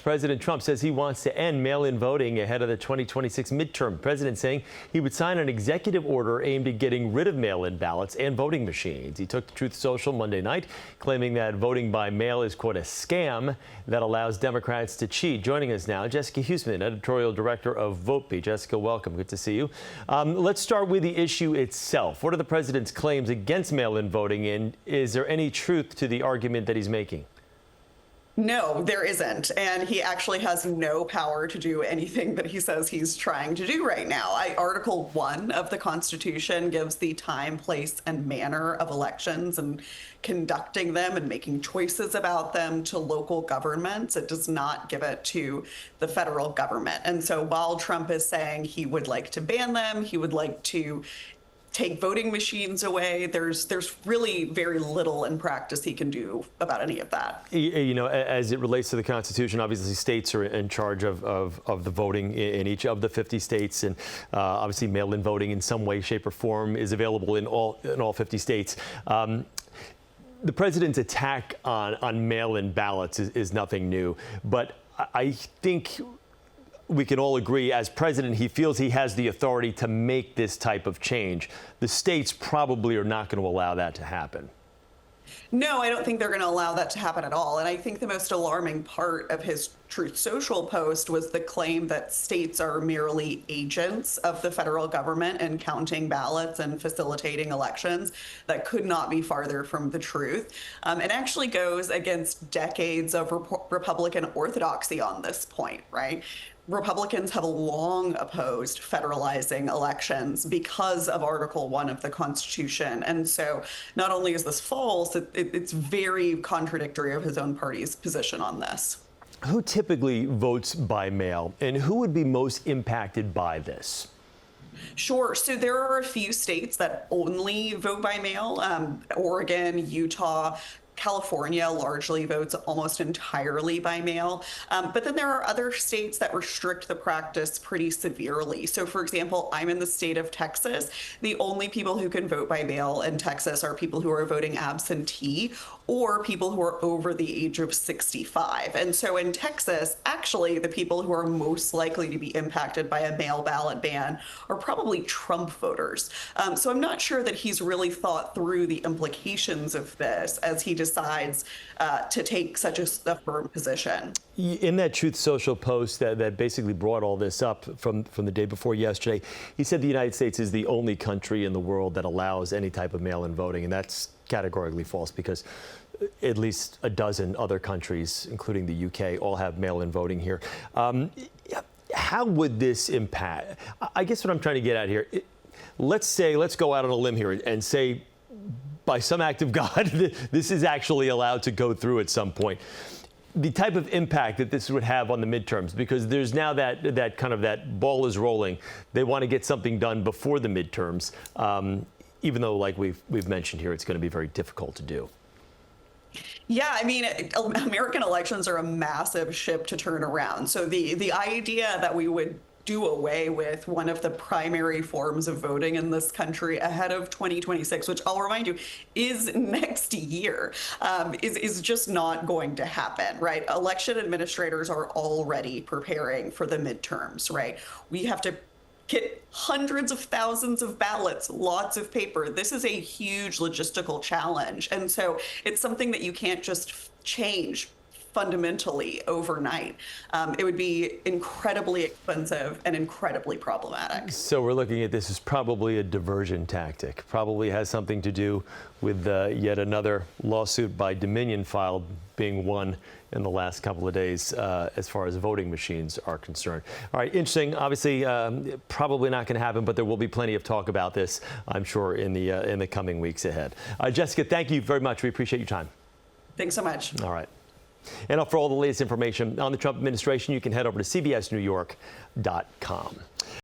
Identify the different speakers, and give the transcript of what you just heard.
Speaker 1: much. President Trump says he wants to end mail-in voting ahead of the 2026 midterm. The president saying he would sign an executive order aimed at getting rid of mail-in ballots and voting machines. He took to Truth Social Monday night, claiming that voting by mail is, quote, a scam that allows Democrats to cheat. Joining us now, Jessica Huseman, Editorial Director of Votebeat. Jessica, welcome. Good to see you. Let's start with the issue itself. What are the president's claims against mail-in voting, and is there any truth to the argument that he's making?
Speaker 2: No, there isn't. And he actually has no power to do anything that he says he's trying to do right now. Article 1 of the Constitution gives the time, place, and manner of elections and conducting them and making choices about them to local governments. It does not give it to the federal government. And so while Trump is saying he would like to ban them, he would like to take voting machines away, there's really very little in practice he can do about any of that.
Speaker 1: You know, as it relates to the Constitution, obviously states are in charge of the voting in each of the 50 states, and obviously mail-in voting in some way, shape, or form is available in all 50 states. The president's attack on mail-in ballots is nothing new, but I think we can all agree, as president, he feels he has the authority to make this type of change. The states probably are not going to allow that to happen.
Speaker 2: No, I don't think they're going to allow that to happen at all. And I think the most alarming part of his Truth Social post was the claim that states are merely agents of the federal government in counting ballots and facilitating elections. That could not be farther from the truth. It actually goes against decades of Republican orthodoxy on this point, right? Republicans have long opposed federalizing elections because of Article 1 of the Constitution. And so not only is this false, it's very contradictory of his own party's position on this.
Speaker 1: Who typically votes by mail, and who would be most impacted by this?
Speaker 2: Sure. So there are a few states that only vote by mail. Oregon, Utah, California largely votes almost entirely by mail. But then there are other states that restrict the practice pretty severely. So, for example, I'm in the state of Texas. The only people who can vote by mail in Texas are people who are voting absentee or people who are over the age of 65. And so in Texas, actually, the people who are most likely to be impacted by a mail ballot ban are probably Trump voters. So I'm not sure that he's really thought through the implications of this as he decides to take such a firm position.
Speaker 1: In that Truth Social post that basically brought all this up from the day before yesterday, he said the United States is the only country in the world that allows any type of mail-in voting, and that's categorically false because at least a dozen other countries, including the UK, all have mail-in voting here. How would this impact? I guess what I'm trying to get at here, let's go out on a limb here and say, by some act of God, this is actually allowed to go through at some point. The type of impact that this would have on the midterms, because there's now that ball is rolling. They want to get something done before the midterms, even though, like we've mentioned here, it's going to be very difficult to do.
Speaker 2: Yeah, I mean, American elections are a massive ship to turn around. So the idea that we would do away with one of the primary forms of voting in this country ahead of 2026, which I'll remind you is next year, is just not going to happen, right? Election administrators are already preparing for the midterms, right? We have to get hundreds of thousands of ballots, lots of paper. This is a huge logistical challenge. And so it's something that you can't just change fundamentally overnight. It would be incredibly expensive and incredibly problematic.
Speaker 1: So we're looking at this as probably a diversion tactic. Probably has something to do with yet another lawsuit by Dominion filed, being won in the last couple of days as far as voting machines are concerned. All right, interesting. Obviously, probably not going to happen, but there will be plenty of talk about this, I'm sure, in the coming weeks ahead. Jessica, thank you very much. We appreciate your time.
Speaker 2: Thanks so much.
Speaker 1: All right. And for all the latest information on the Trump administration, you can head over to cbsnewyork.com.